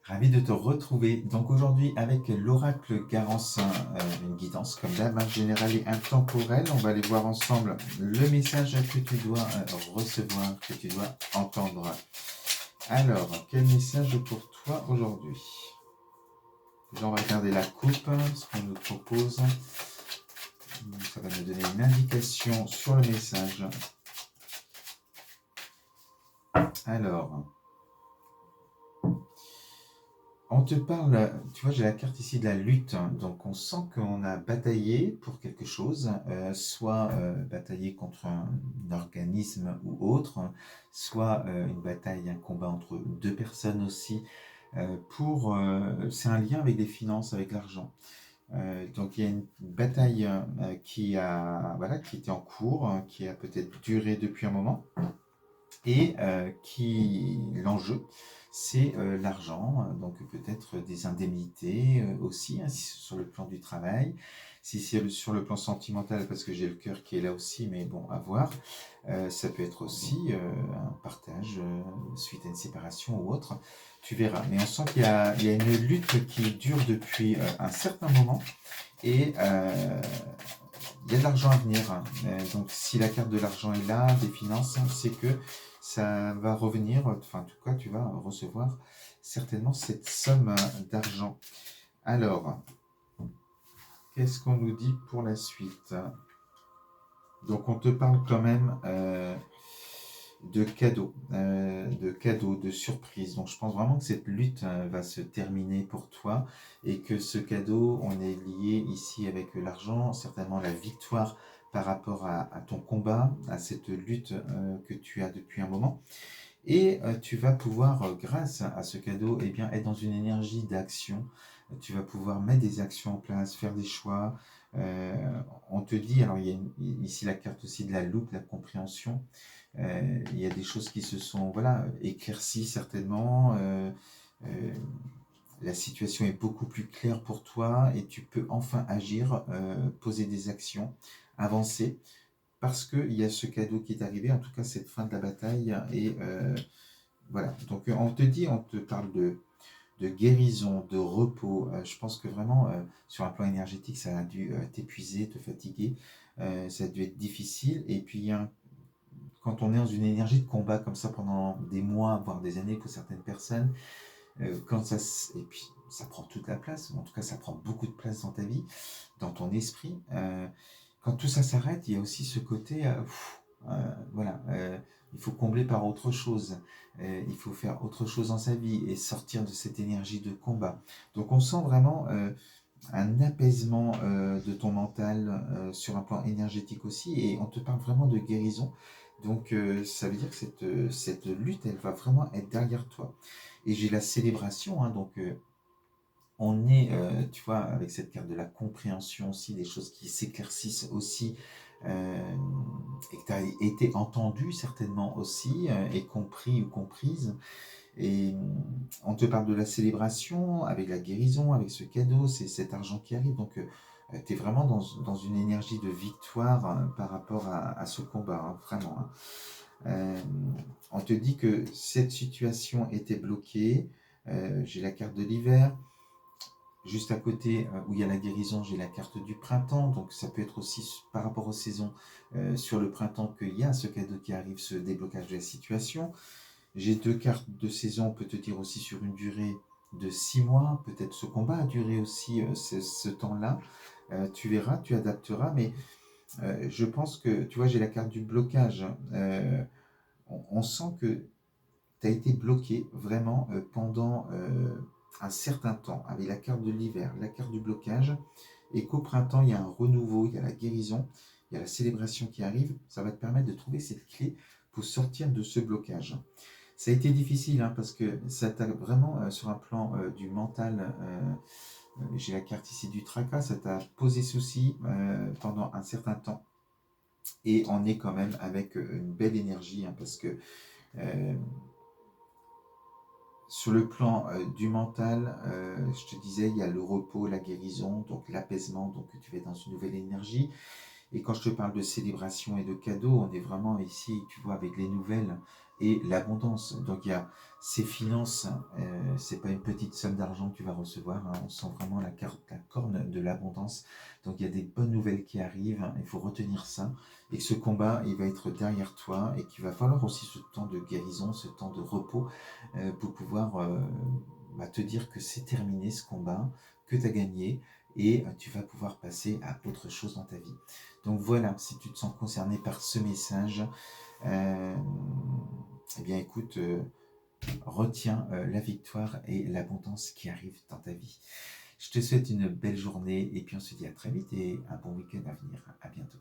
Ravi de te retrouver. Donc aujourd'hui avec l'oracle Garancin, une guidance comme d'hab, générale et intemporelle. On va aller voir ensemble le message que tu dois recevoir, que tu dois entendre. Alors, quel message pour toi aujourd'hui? Déjà, on va regarder la coupe, ce qu'on nous propose. Ça va nous donner une indication sur le message. Alors, on te parle, tu vois, j'ai la carte ici de la lutte, hein. Donc on sent qu'on a bataillé pour quelque chose, soit bataillé contre un organisme ou autre, soit une bataille, un combat entre deux personnes aussi, c'est un lien avec des finances, avec l'argent. Donc il y a une bataille voilà, qui était en cours, hein, qui a peut-être duré depuis un moment, et l'enjeu, c'est l'argent, donc peut-être des indemnités aussi, hein, si sur le plan du travail, si c'est sur le plan sentimental, parce que j'ai le cœur qui est là aussi, mais bon, à voir. Ça peut être aussi un partage suite à une séparation ou autre, tu verras. Mais on sent qu'il y a une lutte qui dure depuis un certain moment, et il y a de l'argent à venir, hein. Donc si la carte de l'argent est là, des finances, hein, c'est que ça va revenir, enfin en tout cas tu vas recevoir certainement cette somme d'argent. Alors, qu'est-ce qu'on nous dit pour la suite? Donc on te parle quand même de cadeaux, de surprises. Donc je pense vraiment que cette lutte va se terminer pour toi et que ce cadeau, on est lié ici avec l'argent, certainement la victoire par rapport à ton combat, à cette lutte que tu as depuis un moment. Et tu vas pouvoir, grâce à ce cadeau, eh bien, être dans une énergie d'action. Tu vas pouvoir mettre des actions en place, faire des choix. On te dit, alors il y a ici la carte aussi de la loupe, la compréhension. Il y a des choses qui se sont voilà, éclaircies certainement. La situation est beaucoup plus claire pour toi et tu peux enfin agir, poser des actions, avancer parce qu'il y a ce cadeau qui est arrivé, en tout cas cette fin de la bataille. Et voilà, donc on te dit, on te parle de guérison, de repos. Je pense que vraiment, sur un plan énergétique, ça a dû t'épuiser, te fatiguer. Ça a dû être difficile. Et puis, quand on est dans une énergie de combat comme ça pendant des mois, voire des années pour certaines personnes, et puis ça prend toute la place, en tout cas ça prend beaucoup de place dans ta vie, dans ton esprit. Quand tout ça s'arrête, il y a aussi ce côté, voilà, il faut combler par autre chose, il faut faire autre chose dans sa vie et sortir de cette énergie de combat. Donc on sent vraiment un apaisement de ton mental sur un plan énergétique aussi, et on te parle vraiment de guérison. Donc ça veut dire que cette lutte, elle va vraiment être derrière toi. Et j'ai la célébration, hein, donc on est, tu vois, avec cette carte de la compréhension aussi, des choses qui s'éclaircissent aussi, euh, et que tu as été entendu certainement aussi, et compris ou comprise. Et on te parle de la célébration, avec la guérison, avec ce cadeau, c'est cet argent qui arrive. Donc, tu es vraiment dans une énergie de victoire par rapport à ce combat, hein, vraiment, hein. Euh, on te dit que cette situation était bloquée. J'ai la carte de l'hiver. Juste à côté, où il y a la guérison, j'ai la carte du printemps. Donc, ça peut être aussi par rapport aux saisons, sur le printemps, qu'il y a ce cadeau qui arrive, ce déblocage de la situation. J'ai deux cartes de saison, on peut te dire aussi sur une durée de 6 mois. Peut-être ce combat a duré aussi ce temps-là. Tu verras, tu adapteras, mais je pense que, tu vois, j'ai la carte du blocage. On sent que tu as été bloqué vraiment pendant un certain temps, avec la carte de l'hiver, la carte du blocage, et qu'au printemps, il y a un renouveau, il y a la guérison, il y a la célébration qui arrive. Ça va te permettre de trouver cette clé pour sortir de ce blocage. Ça a été difficile, hein, parce que ça t'a vraiment, sur un plan du mental, j'ai la carte ici du tracas, ça t'a posé souci pendant un certain temps. Et on est quand même avec une belle énergie, hein, parce que euh, sur le plan du mental, je te disais, il y a le repos, la guérison, donc l'apaisement, donc tu vas être dans une nouvelle énergie. Et quand je te parle de célébration et de cadeaux, on est vraiment ici, tu vois, avec les nouvelles. et l'abondance. Donc il y a ces finances, c'est pas une petite somme d'argent que tu vas recevoir, hein. On sent vraiment la corne de l'abondance. Donc il y a des bonnes nouvelles qui arrivent, il faut retenir ça, et que ce combat, il va être derrière toi, et qu'il va falloir aussi ce temps de guérison, ce temps de repos, pour pouvoir te dire que c'est terminé ce combat, que tu as gagné, et tu vas pouvoir passer à autre chose dans ta vie. Donc voilà, si tu te sens concerné par ce message, eh bien écoute, retiens la victoire et l'abondance qui arrivent dans ta vie. Je te souhaite une belle journée et puis on se dit à très vite et un bon week-end à venir. À bientôt.